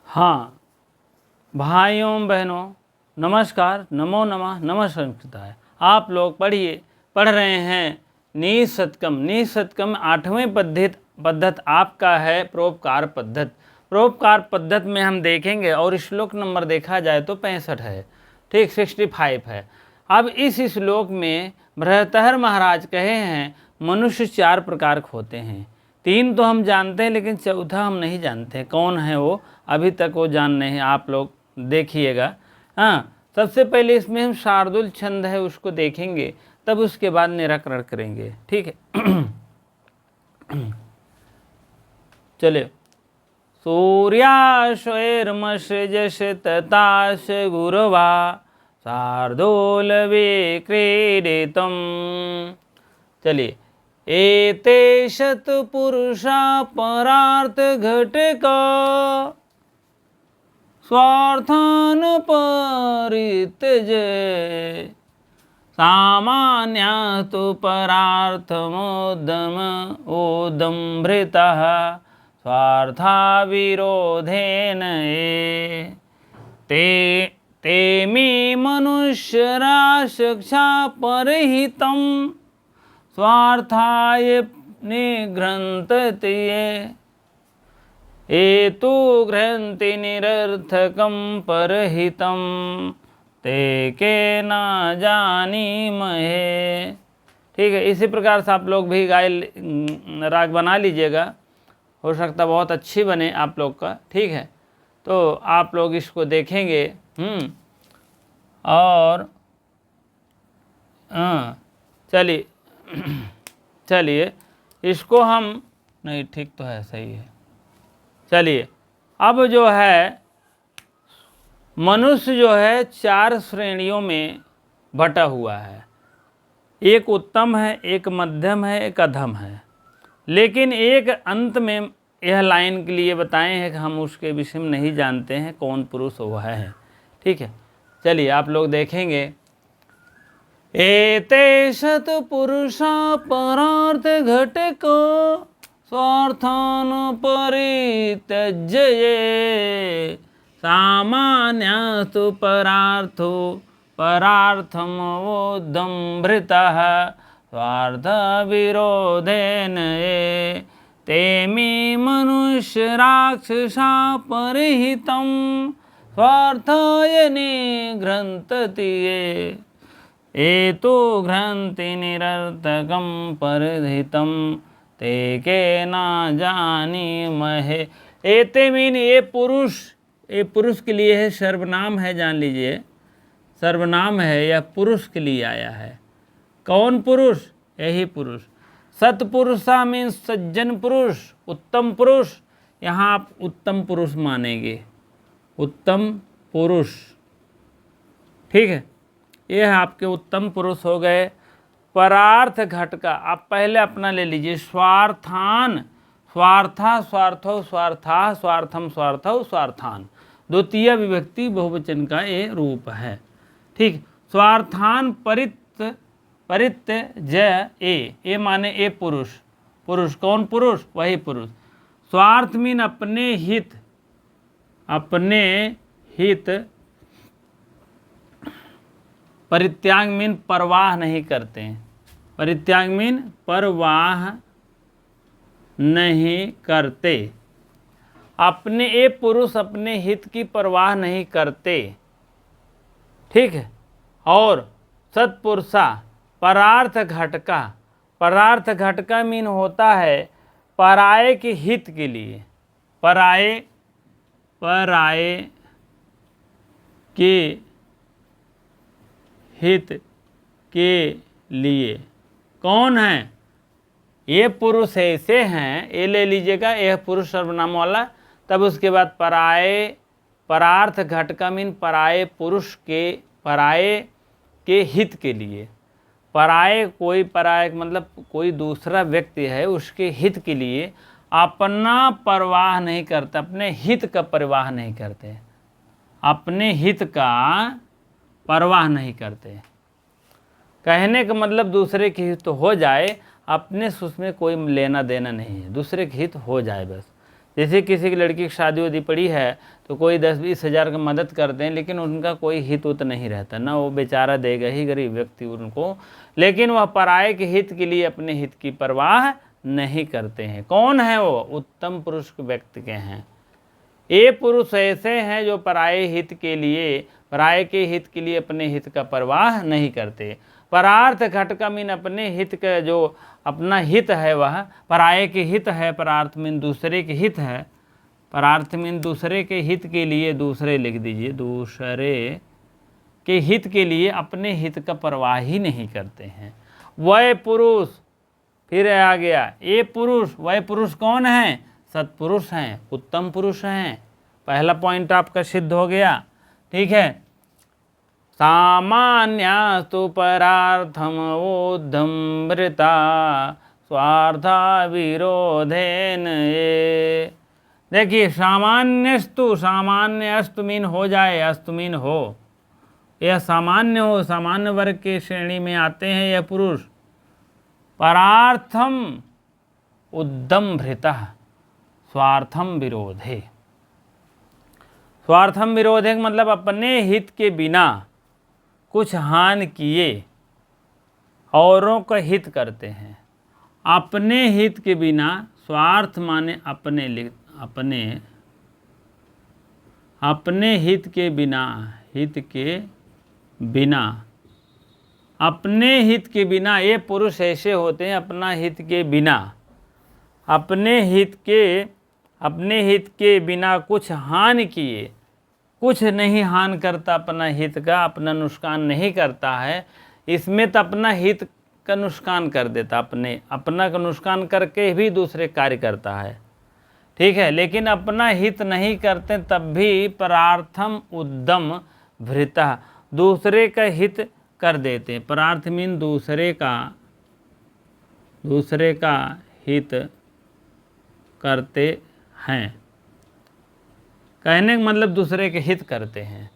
हाँ भाइयों बहनों, नमस्कार, नमो नमः, नमस्कार। आप लोग पढ़ रहे हैं निःशतकम। निःशतकम 8वें पद्धत आपका है परोपकार पद्धत। परोपकार पद्धत में हम देखेंगे और श्लोक नंबर देखा जाए तो 65 है, ठीक, 65 है। अब इस श्लोक में भर्तृहरि महाराज कहे हैं मनुष्य 4 प्रकार के होते हैं। 3 तो हम जानते हैं लेकिन चौथा हम नहीं जानते कौन है वो, अभी तक वो जान नहीं है। आप लोग देखिएगा। हाँ, सबसे पहले इसमें हम शार्दुल छंद है उसको देखेंगे, तब उसके बाद निराकरण करेंगे, ठीक है। चलिए। सूर्याश्वैर्मषजश तताश गुरवा शार्दूल विक्रीडितम्। चलिए। एते शतपुरुषा परार्थ घटका स्वार्थान परित्यजे सामान्या तु परार्थमोदम्भृतः स्वार्था विरोधेन ये ते मे मनुष्यराशिक्षा परहितं स्वार्थाय निघ्रन्ति ये तु घ्रन्ति निरर्थकं परहितं ते के न जानीमहे। ठीक है, इसी प्रकार से आप लोग भी राग बना लीजिएगा, हो सकता बहुत अच्छी बने आप लोग का, ठीक है। तो आप लोग इसको देखेंगे। और चलिए इसको हम नहीं, ठीक तो है, सही है। चलिए अब जो है मनुष्य जो है 4 श्रेणियों में बटा हुआ है। एक उत्तम है, एक मध्यम है, एक अधम है। लेकिन एक अंत में यह लाइन के लिए बताए हैं कि हम उसके विषय में नहीं जानते हैं कौन पुरुष वह है, ठीक है। चलिए आप लोग देखेंगे। एते शतपुरुषा परार्थ घटको स्वार्थान परित्यज्य सामान्यस्तु परार्थो परार्थमोदम्भृतः स्वार्थ विरोधेन ये ते मे मनुष्य राक्षसा परिहितं स्वार्थाय निघ्रन्ति ये तु घ्रन्ति निरर्थकं परिहितं ते के न जानीमहे। एते मीन ये पुरुष के लिए है, सर्वनाम है, जान लीजिए, सर्वनाम है, यह पुरुष के लिए आया है। कौन पुरुष? यही पुरुष। सत्पुरुषा मीन सज्जन पुरुष, उत्तम पुरुष। यहाँ आप उत्तम पुरुष मानेंगे, उत्तम पुरुष, ठीक है। ये है आपके उत्तम पुरुष हो गए। परार्थ घटका आप पहले अपना ले लीजिए। स्वार्थान, स्वार्था, स्वार्थो, स्वार्था, स्वार्थम, स्वार्थो, स्वार्थान, द्वितीय विभक्ति बहुवचन का ये रूप है, ठीक। स्वार्थान परित्यज्य ए माने ए पुरुष। पुरुष कौन पुरुष? वही पुरुष। स्वार्थ मीन अपने हित, अपने हित। परित्याग मीन परवाह नहीं करते हैं। परित्याग मीन परवाह नहीं करते। अपने ये पुरुष अपने हित की परवाह नहीं करते, ठीक है। और सत्पुरुषा परार्थ घटका, परार्थ घटका मीन होता है पराये के हित के लिए, पराये के हित के लिए। कौन है ये पुरुष? ऐसे हैं, ये ले लीजिएगा, यह पुरुष सर्वनाम वाला। तब उसके बाद परार्थ घटका मीन पराये पुरुष के, पराये के हित के लिए। पराये कोई, पराये मतलब कोई दूसरा व्यक्ति है, उसके हित के लिए अपना परवाह नहीं करते, अपने हित का परवाह नहीं करते, अपने हित का परवाह नहीं करते। कहने का मतलब दूसरे के हित तो हो जाए, अपने से उसमें कोई लेना देना नहीं है, दूसरे के हित हो जाए बस। जैसे किसी की लड़की की शादी वादी पड़ी है तो कोई 10-20 हज़ार का मदद करते हैं, लेकिन उनका कोई हित उत नहीं रहता, ना वो बेचारा देगा ही गरीब व्यक्ति उनको, लेकिन वह पराये के हित के लिए अपने हित की परवाह नहीं करते हैं। कौन है वो? उत्तम पुरुष व्यक्ति के हैं। ये पुरुष ऐसे हैं जो पराये हित के लिए, पराये के हित के लिए अपने हित का परवाह नहीं करते। परार्थ घट का मीन अपने हित का, जो अपना हित है वह पराये के हित है। परार्थ मीन दूसरे के हित है। परार्थ मीन दूसरे के हित के लिए, दूसरे लिख दीजिए, दूसरे के हित के लिए अपने हित का परवाह ही नहीं करते हैं। वह पुरुष, फिर आ गया ये पुरुष, वह पुरुष कौन है? सत्पुरुष हैं, उत्तम पुरुष हैं। पहला पॉइंट आपका सिद्ध हो गया। ठीक है। सामान्यास्तु परार्थम उद्धम्रता स्वार्था विरोधेन ये। देखिए सामान्यस्तु, सामान्य अस्तु मीन हो जाए, अस्तु मीन हो, यह सामान्य हो, सामान्य वर्ग के श्रेणी में आते हैं यह पुरुष। परार्थम उद्धम्भृतः स्वार्थम विरोधे। स्वार्थम विरोधे मतलब अपने हित के बिना कुछ हानि किए औरों का हित करते हैं। अपने हित के बिना, स्वार्थ माने अपने, अपने हित के बिना, हित के बिना, अपने हित के बिना, ये पुरुष ऐसे होते हैं अपना हित के बिना, अपने हित के बिना कुछ हानि किए, कुछ नहीं हानि करता अपना हित का, अपना नुकसान नहीं करता है। इसमें तो अपना हित का नुकसान कर देता, अपना का नुकसान करके भी दूसरे कार्य करता है। ठीक है, लेकिन अपना हित नहीं करते तब भी परार्थम उद्दम भृतः, दूसरे का हित कर देते हैं। परार्थ मीन दूसरे का हित करते हैं, कहने का मतलब दूसरे के हित करते हैं।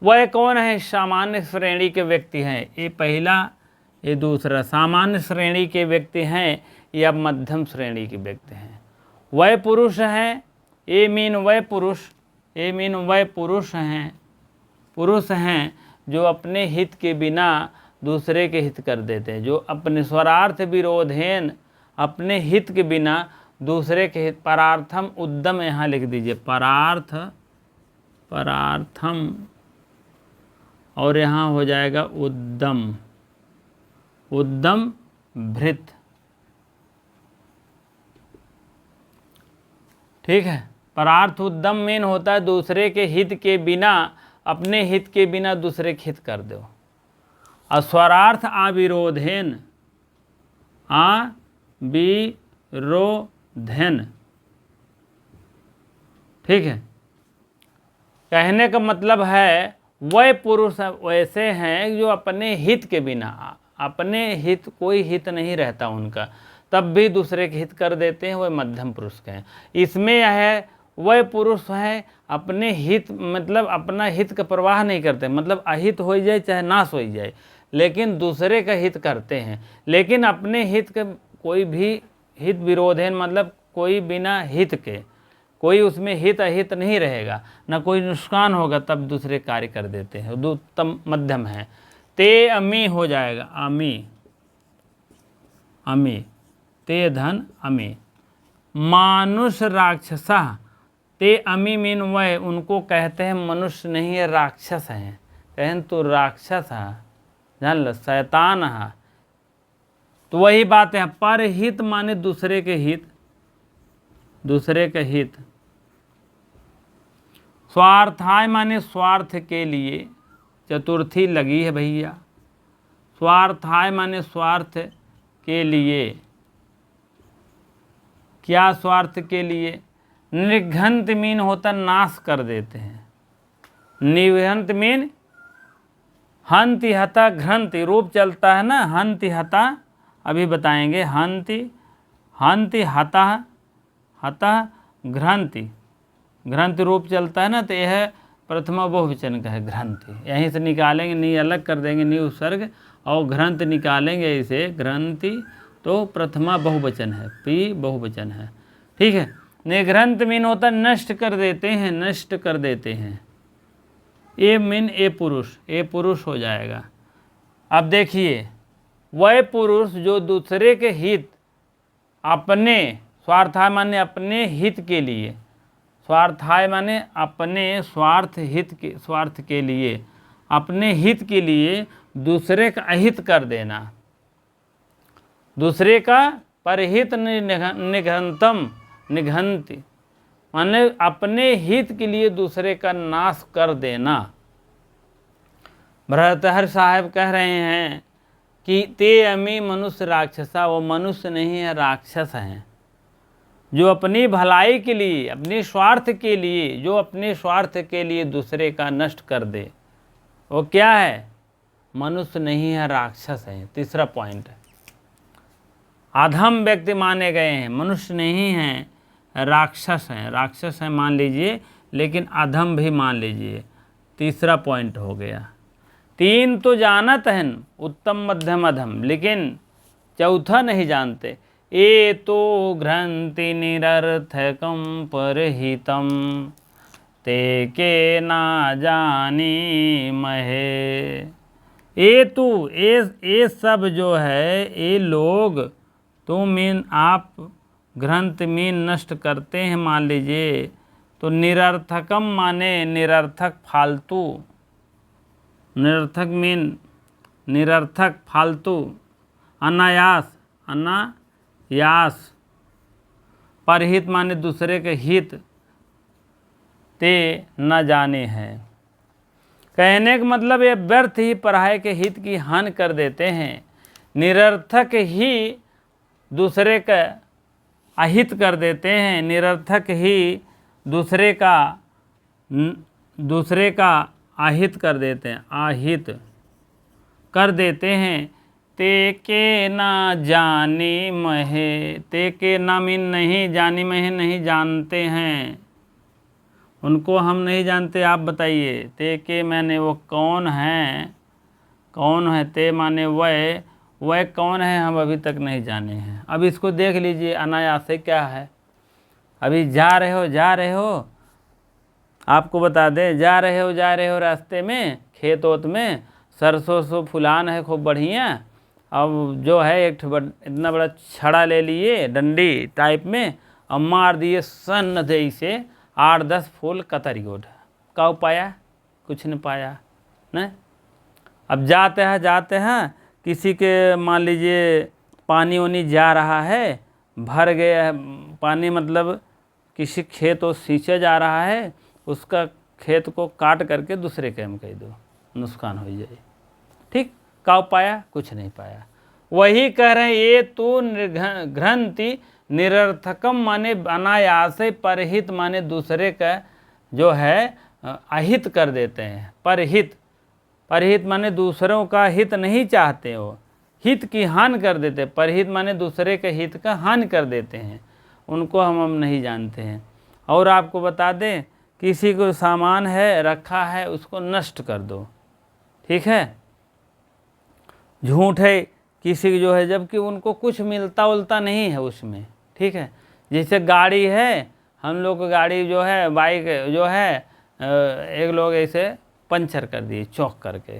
वह कौन है? सामान्य श्रेणी के व्यक्ति हैं। ये पहला, ये दूसरा। सामान्य श्रेणी के व्यक्ति हैं या मध्यम श्रेणी के व्यक्ति हैं। वह पुरुष हैं, ये मीन वह पुरुष, ये मीन वह पुरुष हैं जो अपने हित के बिना दूसरे के हित कर देते हैं, जो अपने स्वरार्थ विरोधेन, अपने हित के बिना दूसरे के हित। परार्थम उद्दम यहाँ लिख दीजिए, परार्थम, और यहाँ हो जाएगा उद्दम, उद्दम भृत। ठीक है। परार्थ उद्दम मेन होता है दूसरे के हित के बिना, अपने हित के बिना दूसरे के हित कर दो। और स्वरार्थ अविरोधेन, अविरोधेन। ठीक है। कहने का मतलब है वह पुरुष वैसे हैं जो अपने हित के बिना, अपने हित, कोई हित नहीं रहता उनका, तब भी दूसरे के हित कर देते हैं, वह मध्यम पुरुष के हैं। इसमें यह है वह पुरुष है अपने हित, मतलब अपना हित का परवाह नहीं करते, मतलब अहित हो जाए चाहे नाश हो जाए, लेकिन दूसरे का हित करते हैं। लेकिन अपने हित का कोई भी हित विरोध है, मतलब कोई बिना हित के, कोई उसमें हित अहित नहीं रहेगा, ना कोई नुकसान होगा, तब दूसरे कार्य कर देते हैं। उत्तम मध्यम है। ते अमी हो जाएगा, अमी, ते धन अमी। मानुष राक्षसा, ते अमी मीन वह, उनको कहते हैं मनुष्य नहीं है, राक्षस हैं। कहन तो राक्षस है, जान लो, शैतान है। तो वही बात है, पर हित माने दूसरे के हित, दूसरे के हित। स्वार्थाय माने स्वार्थ के लिए, चतुर्थी लगी है भैया। स्वार्थाय माने स्वार्थ के लिए। क्या स्वार्थ के लिए? निघंत मीन होता नाश कर देते हैं। निघंत मीन हंति हता घ्रंति, रूप चलता है ना, हंति हता, अभी बताएंगे। हंति हता, हता घ्रंति, घ्रंति रूप चलता है ना, तो यह प्रथमा बहुवचन का है, घ्रंति। यहीं से निकालेंगे, नी अलग कर देंगे, नी उपसर्ग, और घ्रंत निकालेंगे इसे, घ्रंति, तो प्रथमा बहुवचन है, पी बहुवचन है। ठीक है। निघ्रंत मीन होता नष्ट कर देते हैं, नष्ट कर देते हैं। ए मीन ए पुरुष हो जाएगा। अब देखिए, वह पुरुष जो दूसरे के हित, अपने स्वार्थाय माने अपने हित के लिए, स्वार्थाय माने अपने स्वार्थ के लिए, अपने हित के लिए दूसरे का अहित कर देना, दूसरे का परहित निघंति माने अपने हित के लिए दूसरे का नाश कर देना। भर्तृहरि साहब कह रहे हैं कि ते अमी मनुष्य राक्षसा, वो मनुष्य नहीं है, राक्षस हैं, जो अपनी भलाई के लिए, अपने स्वार्थ के लिए, जो अपने स्वार्थ के लिए दूसरे का नष्ट कर दे, वो क्या है? मनुष्य नहीं है, राक्षस है। तीसरा पॉइंट, अधम व्यक्ति माने गए हैं, मनुष्य नहीं हैं, राक्षस हैं। राक्षस हैं मान लीजिए, लेकिन अधम भी मान लीजिए। तीसरा पॉइंट हो गया। 3 तो जानत हैं, उत्तम मध्यम अधम, लेकिन चौथा नहीं जानते। ए तो घ्रंति निरर्थकम परहितम, ते के ना जानी महे। ये सब जो है, ये लोग, तो मीन आप, ग्रंथ मीन नष्ट करते हैं मान लीजिए, तो निरर्थकम माने निरर्थक फालतू, निरर्थक मीन निरर्थक फालतू, अनायास परहित माने दूसरे के हित, ते न जाने हैं। कहने का मतलब ये व्यर्थ ही पराये के हित की हानि कर देते हैं, निरर्थक ही दूसरे का अहित कर देते हैं, निरर्थक ही दूसरे का अहित कर देते हैं, अहित कर देते हैं। ते के ना जानी महे, ते के ना मीन नहीं, जानी महे नहीं जानते हैं, उनको हम नहीं जानते, आप बताइए। ते के माने वो कौन हैं, कौन है, ते माने वह कौन है, हम अभी तक नहीं जाने हैं। अब इसको देख लीजिए अनायास से क्या है। अभी जा रहे हो, आपको बता दें, जा रहे हो रास्ते में, खेत ओत में सरसों फुलान है खूब बढ़िया। अब जो है एक इतना बड़ा छड़ा ले लिए, डंडी टाइप में, और मार दिए सन दे से 8-10 फूल कतरी गोड। का पाया? कुछ नहीं पाया न। अब जाते हैं किसी के मान लीजिए पानी वानी जा रहा है, भर गया है पानी, मतलब किसी खेत को सींचे जा रहा है, उसका खेत को काट करके दूसरे के में कह दो, नुकसान हो जाए। ठीक, का पाया? कुछ नहीं पाया। वही कह रहे हैं, ये तो घ्रंति निरर्थकम माने अनायासे, परहित माने दूसरे का जो है अहित कर देते हैं। परहित माने दूसरों का हित नहीं चाहते, हो हित की हानि कर देते। परहित माने दूसरे के हित का हानि कर देते हैं, उनको हम नहीं जानते हैं। और आपको बता दें, किसी को सामान है रखा है, उसको नष्ट कर दो, ठीक है। झूठ है किसी की जो है, जबकि उनको कुछ मिलता उलता नहीं है उसमें, ठीक है। जैसे गाड़ी है, हम लोग को गाड़ी जो है, बाइक जो है, एक लोग ऐसे पंचर कर दिए चौक करके,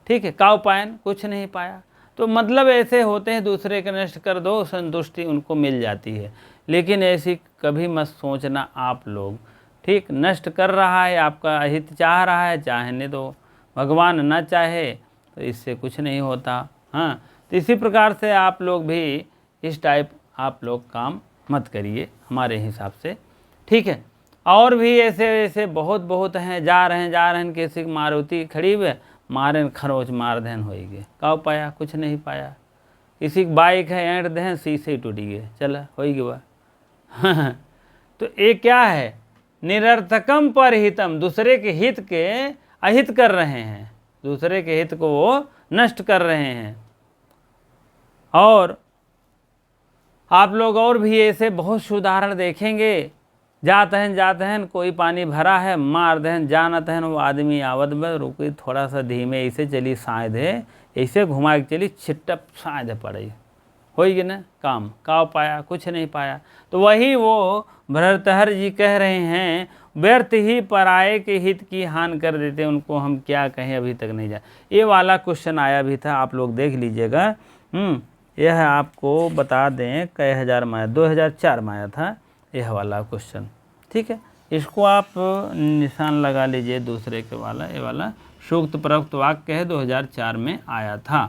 ठीक है। का पायन? कुछ नहीं पाया। तो मतलब ऐसे होते हैं, दूसरे के नष्ट कर दो, संतुष्टि उनको मिल जाती है। लेकिन ऐसी कभी मत सोचना आप लोग, ठीक। नष्ट कर रहा है, आपका अहित चाह रहा है, चाहने दो, भगवान न चाहे तो इससे कुछ नहीं होता। हाँ, तो इसी प्रकार से आप लोग भी इस टाइप आप लोग काम मत करिए हमारे हिसाब से, ठीक है। और भी ऐसे बहुत हैं, जा रहे हैं किसी की मारुति खड़ी हुए, मारे खरोच मार देन हो गए। का पाया? कुछ नहीं पाया। किसी की बाइक है, ऐंठ दें, शीशे टूट गए, चला हो गया। तो ये क्या है? निरर्थकम परहितम, दूसरे के हित के अहित कर रहे हैं, दूसरे के हित को वो नष्ट कर रहे हैं। और आप लोग और भी ऐसे बहुत से उदाहरण देखेंगे। जाते हैं कोई पानी भरा है, मार दें, जानत हैं वो आदमी आवत में, रुकी थोड़ा सा धीमे, ऐसे चली शायद है, ऐसे घुमा के चली, छिट्टप शायद पड़ी, होगी ना, काम काव पाया, कुछ नहीं पाया। तो वही वो भर्तृहरि जी कह रहे हैं, व्यर्थ ही पराये के हित की हानि कर देते, उनको हम क्या कहें, अभी तक नहीं जा। ये वाला क्वेश्चन आया भी था, आप लोग देख लीजिएगा। यह आपको बता दें कई हजार में आया, 2004 में आया था यह वाला क्वेश्चन। ठीक है, इसको आप निशान लगा लीजिए, दूसरे के वाला, ये वाला सूक्त प्रयुक्त वाक्य है, 2004 में आया था।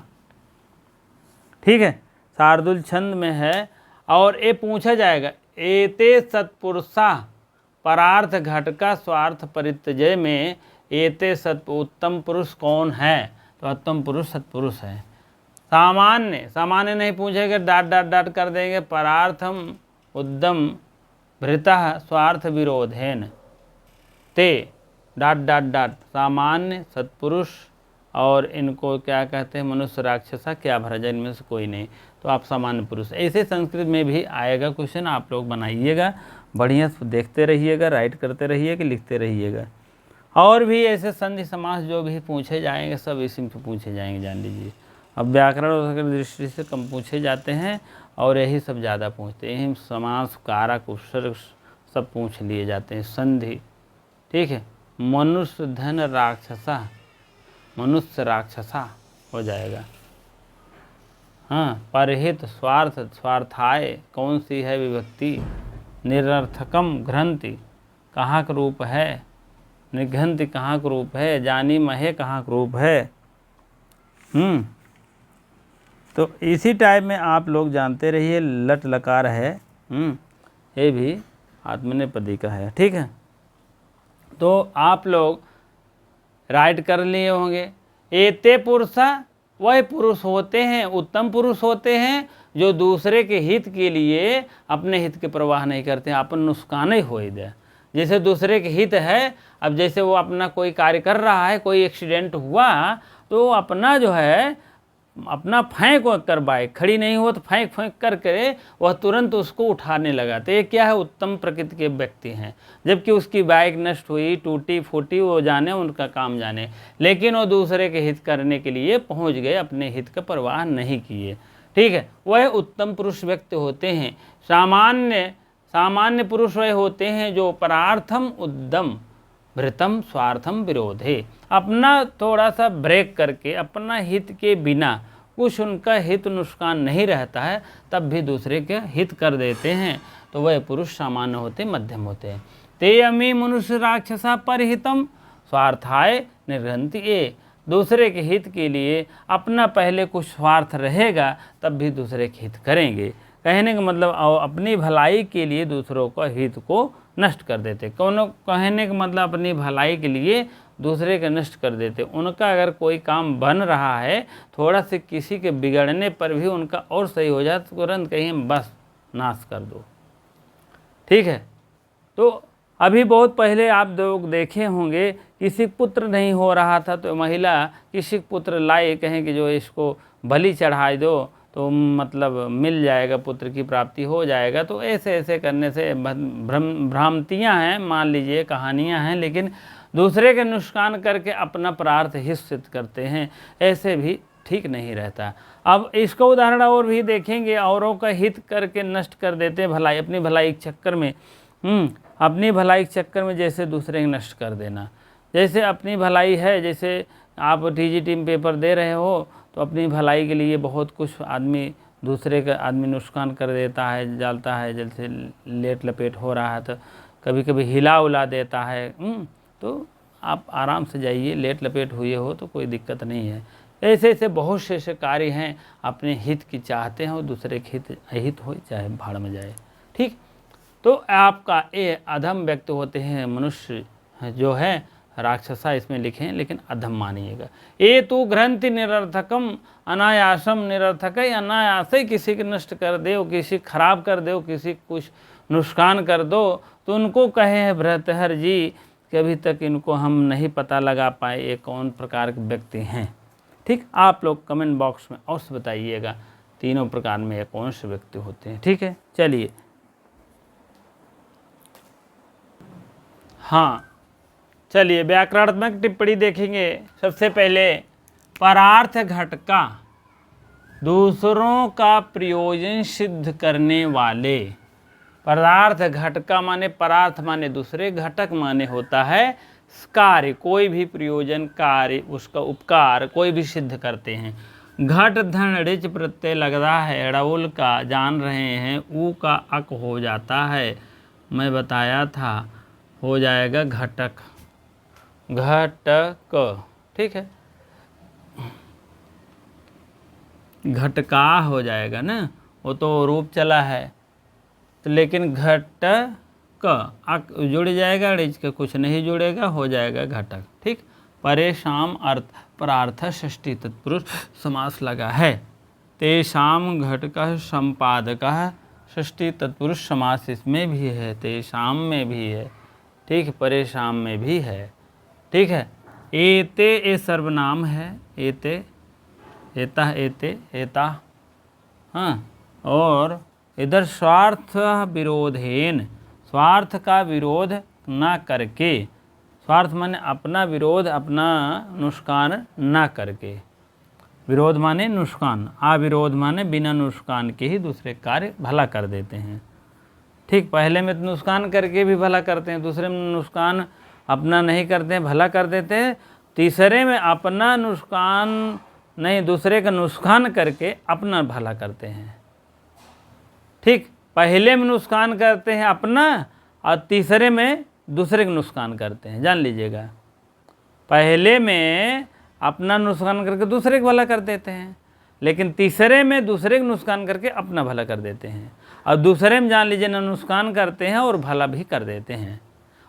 ठीक है, शार्दुल छंद में है। और ये पूछा जाएगा, एते सत्पुरुषा परार्थ घटका स्वार्थ परित्यजय में एते उत्तम पुरुष कौन है? तो उत्तम पुरुष सत्पुरुष है। सामान्य नहीं पूछेगा, डाट कर देंगे, परार्थम उद्यम भृतः स्वार्थ विरोधेन ते डाट सामान्य सत्पुरुष और इनको क्या कहते हैं, मनुष्य राक्षसा क्या भरा, इनमें से कोई नहीं, तो आप सामान्य पुरुष। ऐसे संस्कृत में भी आएगा क्वेश्चन, आप लोग बनाइएगा, बढ़िया से देखते रहिएगा, राइट करते रहिएगा, लिखते रहिएगा। और भी ऐसे संधि समास जो भी पूछे जाएंगे सब इसी में पूछे जाएंगे, जान लीजिए। अब व्याकरण की दृष्टि से कम पूछे जाते हैं और यही सब ज़्यादा पूछते हैं, यही समास कारक उपसर्ग सब पूछ लिए जाते हैं, संधि। ठीक है, मनुष्य धन राक्षसा, मनुष्य राक्षसा हो जाएगा। हाँ, परहित स्वार्थ स्वार्थाय कौन सी है विभक्ति? निरर्थकम घ्रंथि कहाँ का रूप है? निघंति कहाँ का रूप है? जानी महे कहाँ का रूप है? तो इसी टाइप में आप लोग जानते रहिए, लट लकार है, ये भी आत्मनेपदी का है। ठीक है, तो आप लोग राइट कर लिए होंगे। एते पुरुषा वह पुरुष होते हैं, उत्तम पुरुष होते हैं जो दूसरे के हित के लिए अपने हित के प्रवाह नहीं करते हैं, अपन नुकसान ही हो दे। जैसे दूसरे के हित है, अब जैसे वो अपना कोई कार्य कर रहा है, कोई एक्सीडेंट हुआ तो अपना जो है अपना फेंक कर बाइक खड़ी नहीं हो तो फेंक करके वह तुरंत उसको उठाने लगा, तो ये क्या है, उत्तम प्रकृति के व्यक्ति हैं। जबकि उसकी बाइक नष्ट हुई, टूटी फूटी, वो जाने, उनका काम जाने, लेकिन वो दूसरे के हित करने के लिए पहुंच गए, अपने हित का परवाह नहीं किए। ठीक है, वह उत्तम पुरुष व्यक्ति होते हैं। सामान्य पुरुष वह होते हैं जो परार्थम उद्यम भृतम स्वार्थम विरोधे, अपना थोड़ा सा ब्रेक करके अपना हित के बिना, कुछ उनका हित नुकसान नहीं रहता है, तब भी दूसरे के हित कर देते हैं, तो वह पुरुष सामान्य होते, मध्यम होते हैं। ते अमी मनुष्य राक्षसा परहितम स्वार्थाय निगृहन्ति, ये दूसरे के हित के लिए अपना पहले कुछ स्वार्थ रहेगा, तब भी दूसरे के हित करेंगे। कहने का मतलब अपनी भलाई के लिए दूसरों का हित को नष्ट कर देते। कहने का मतलब अपनी भलाई के लिए दूसरे के नष्ट कर देते। उनका अगर कोई काम बन रहा है, थोड़ा से किसी के बिगड़ने पर भी उनका और सही हो जाए तो तुरंत कहीं बस नाश कर दो। ठीक है, तो अभी बहुत पहले आप लोग देखे होंगे, किसी पुत्र नहीं हो रहा था तो महिला किसी पुत्र लाए, कहें कि जो इसको बलि चढ़ा दो तो मतलब मिल जाएगा, पुत्र की प्राप्ति हो जाएगा। तो ऐसे करने से भ्रांतियाँ हैं, मान लीजिए कहानियाँ हैं, लेकिन दूसरे के नुकसान करके अपना प्रार्थ हित सिद्ध करते हैं, ऐसे भी ठीक नहीं रहता। अब इसका उदाहरण और भी देखेंगे, औरों का हित करके नष्ट कर देते हैं भलाई, अपनी भलाई के चक्कर में, अपनी भलाई के चक्कर में जैसे दूसरे को नष्ट कर देना। जैसे अपनी भलाई है, जैसे आप TGT में पेपर दे रहे हो, तो अपनी भलाई के लिए बहुत कुछ आदमी, दूसरे का आदमी नुकसान कर देता है, डालता है, जैसे लेट लपेट हो रहा है तो कभी कभी हिला उला देता है। तो आप आराम से जाइए, लेट लपेट हुए हो तो कोई दिक्कत नहीं है। ऐसे बहुत से ऐसे कार्य हैं, अपने हित की चाहते हैं और दूसरे के हित अहित हो, चाहे भाड़ में जाए। ठीक, तो आपका ये अधम व्यक्ति होते हैं, मनुष्य जो है राक्षसा इसमें लिखें, लेकिन अधम मानिएगा। ये तो ग्रंथि निरर्थकम अनायासम, निरर्थक है, अनायास ही किसी के नष्ट कर दो, किसी खराब कर दो, किसी कुछ नुकसान कर दो, तो उनको कहे हैं भर्तृहरि जी कि अभी तक इनको हम नहीं पता लगा पाए ये कौन प्रकार के व्यक्ति हैं। ठीक, आप लोग कमेंट बॉक्स में अवश्य बताइएगा तीनों प्रकार में ये कौन से व्यक्ति होते हैं। ठीक है, चलिए हाँ, चलिए व्याकरणात्मक टिप्पणी देखेंगे। सबसे पहले परार्थ घटका, दूसरों का प्रयोजन सिद्ध करने वाले। पदार्थ घटका माने परार्थ माने दूसरे, घटक माने होता है कार्य, कोई भी प्रयोजन कार्य उसका उपकार कोई भी सिद्ध करते हैं। घट धन ऋच प्रत्यय लग रहा है, ड़उल का जान रहे हैं, ऊ का अक हो जाता है, मैं बताया था हो जाएगा घटक, घटक, ठीक है, घटका हो जाएगा ना, वो तो रूप चला है, तो लेकिन घटक अक जुड़ जाएगा, ऋच का कुछ नहीं जुड़ेगा, हो जाएगा घटक, ठीक। परेशान अर्थ परार्थ षष्ठी तत्पुरुष समास लगा है, तेषाम घटक संपादक षष्ठी तत्पुरुष समास इसमें भी है, तेषाम में भी है, ठीक, परेशान में भी है, ठीक है। एते ए सर्वनाम है, एते, एता, एते, एता, हाँ, और इधर स्वार्थ विरोधेन, स्वार्थ का विरोध ना करके, स्वार्थ माने अपना विरोध, अपना नुकसान ना करके, विरोध माने नुकसान, अविरोध माने बिना नुकसान के ही दूसरे कार्य भला कर देते हैं, ठीक। पहले में तो नुकसान करके भी भला करते हैं, दूसरे में नुकसान अपना नहीं करते हैं, भला कर देते हैं, तीसरे में अपना नुकसान नहीं दूसरे का नुकसान करके अपना भला करते हैं, ठीक। पहले में नुकसान करते हैं अपना और तीसरे में दूसरे का नुकसान करते हैं, जान लीजिएगा। पहले में अपना नुकसान करके दूसरे का भला कर देते हैं, लेकिन तीसरे में दूसरे का नुकसान करके अपना भला कर देते हैं, और दूसरे में जान लीजिए ना नुकसान करते हैं और भला भी कर देते हैं,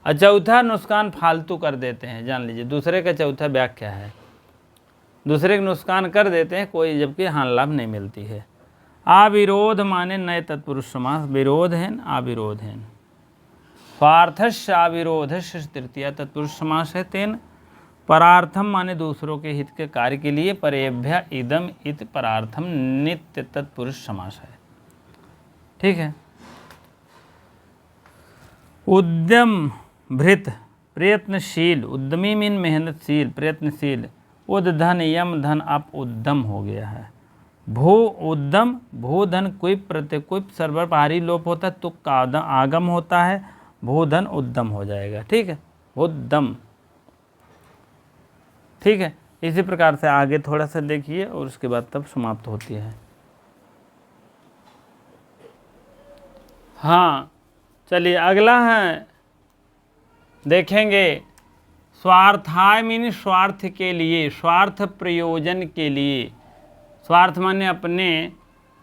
और चौथा नुकसान फालतू कर देते हैं, जान लीजिए दूसरे का चौथा व्याख्या है, दूसरे का नुकसान कर देते हैं कोई, जबकि हानि लाभ नहीं मिलती है। अविरोध माने नए तत्पुरुष समास, विरोध है अविरोध है, स्वार्थस्य अविरोधस्य तृतीया तत्पुरुष समास है। तेन परार्थम माने दूसरों के हित के कार्य के लिए, परेभ्य इदम इत परार्थम नित्य तत्पुरुष समास है, ठीक है। उद्यम भृत प्रयत्नशील, उद्यमी मीन मेहनतशील, प्रयत्नशील, उद धन यम धन अप उद्यम हो गया है। भू उद्यम, भूधन क्विप प्रत्यय क्विप सर्वपहारी लोप होता है, तुक का आगम होता है, भूधन उद्यम हो जाएगा, ठीक है, उद्यम, ठीक है। इसी प्रकार से आगे थोड़ा सा देखिए और उसके बाद तब समाप्त होती है। हाँ चलिए अगला है, देखेंगे स्वार्थाय मीन स्वार्थ के लिए, स्वार्थ प्रयोजन के लिए, स्वार्थ माने अपने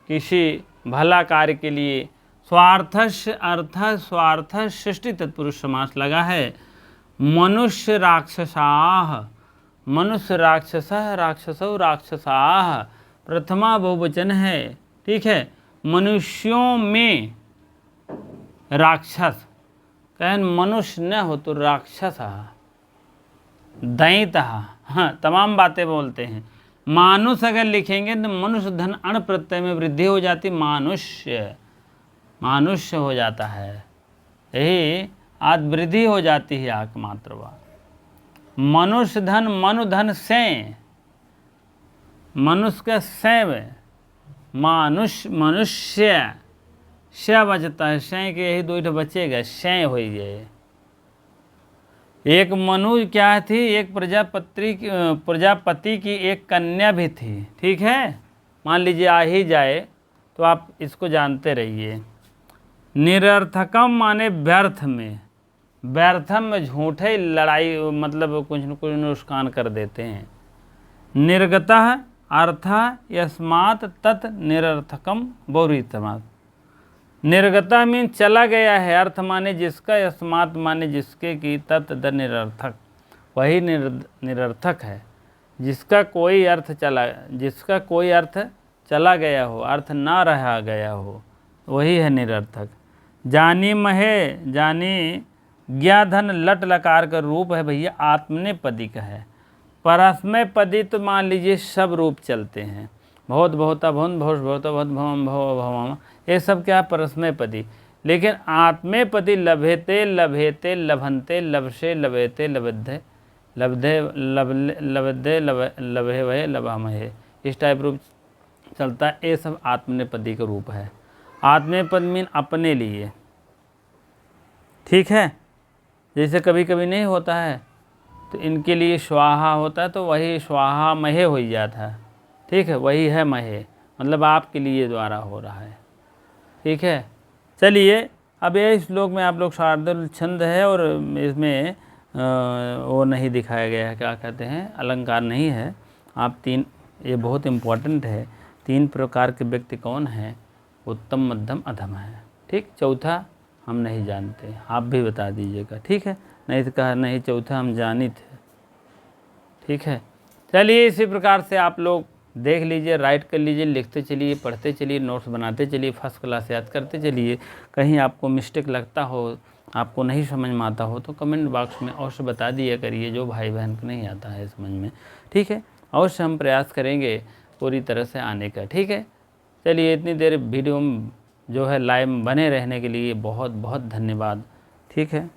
किसी भला कार्य के लिए, स्वार्थस्य अर्थ स्वार्थ षष्ठी तत्पुरुष समास लगा है। मनुष्य राक्षसाः, मनुष्य राक्षसः राक्षसौ राक्षसाः, प्रथमा बहुवचन है, ठीक है। मनुष्यों में राक्षस, कहन मनुष्य न हो तो राक्षस, दैत्य, हाँ तमाम बातें बोलते हैं। मानुष अगर लिखेंगे तो मनुष्य धन अण प्रत्यय में वृद्धि हो जाती, मानुष्य, मानुष्य हो जाता है, यही आद वृद्धि हो जाती है आक मात्रवा। मनुष्य धन मनुधन से, मनुष्य का सैव, मानुष्य मनुष्य श बचता है, शय के यही दो बचेगा, शय हो गए। एक मनु क्या थी, एक प्रजापति की एक कन्या भी थी, ठीक है, मान लीजिए आ ही जाए तो आप इसको जानते रहिए। निरर्थकम माने व्यर्थ में, व्यर्थम में झूठे लड़ाई मतलब कुछ न कुछ नुकसान कर देते हैं। निर्गतः अर्थ यस्मात् तत् निरर्थकम बहुरीतमात्, निर्गता मीन चला गया है, अर्थ माने जिसका, यस्मात् माने जिसके की, तत् द निरर्थक, वही निरर्थक है, जिसका कोई अर्थ चला, जिसका कोई अर्थ चला गया हो, अर्थ ना रहा गया हो, वही है निरर्थक। जानी महे, जानी ज्ञाधन लट लकार का रूप है भैया, आत्मनेपदी का है। परस्मय पदी तो मान लीजिए सब रूप चलते हैं, बहुत बहुता भुन भौष बहुता बहुत भवम भव भवम, ये सब क्या परस्मय पदी। लेकिन आत्मे पदी लभेते लभेते लभंते लभसे लभेते लबद्धे लबधे लबधे लबे वहे लभामहे, इस टाइप रूप चलता है, ये सब आत्मनेपदी का रूप है। आत्मनेपद मीन अपने लिए, ठीक है। जैसे कभी कभी नहीं होता है तो इनके लिए स्वाहा होता है, तो वही स्वाहा महे हो जाता है, ठीक है, वही है महे, मतलब आपके लिए द्वारा हो रहा है, ठीक है। चलिए अब ये श्लोक में आप लोग शार्दुल छंद है और इसमें वो नहीं दिखाया गया है, क्या कहते हैं, अलंकार नहीं है। आप तीन, ये बहुत इम्पोर्टेंट है, 3 प्रकार के व्यक्ति कौन हैं, उत्तम मध्यम अधम है, ठीक। चौथा हम नहीं जानते, आप भी बता दीजिएगा, ठीक है। नहीं तो कहा नहीं चौथा हम जानी थे, ठीक है। चलिए इसी प्रकार से आप लोग देख लीजिए, राइट कर लीजिए, लिखते चलिए, पढ़ते चलिए, नोट्स बनाते चलिए, फर्स्ट क्लास याद करते चलिए। कहीं आपको मिस्टेक लगता हो, आपको नहीं समझ में आता हो तो कमेंट बॉक्स में अवश्य बता दिया करिए, जो भाई बहन को नहीं आता है समझ में, ठीक है। अवश्य हम प्रयास करेंगे पूरी तरह से आने का, ठीक है। चलिए इतनी देर वीडियो जो है लाइव बने रहने के लिए बहुत बहुत धन्यवाद, ठीक है।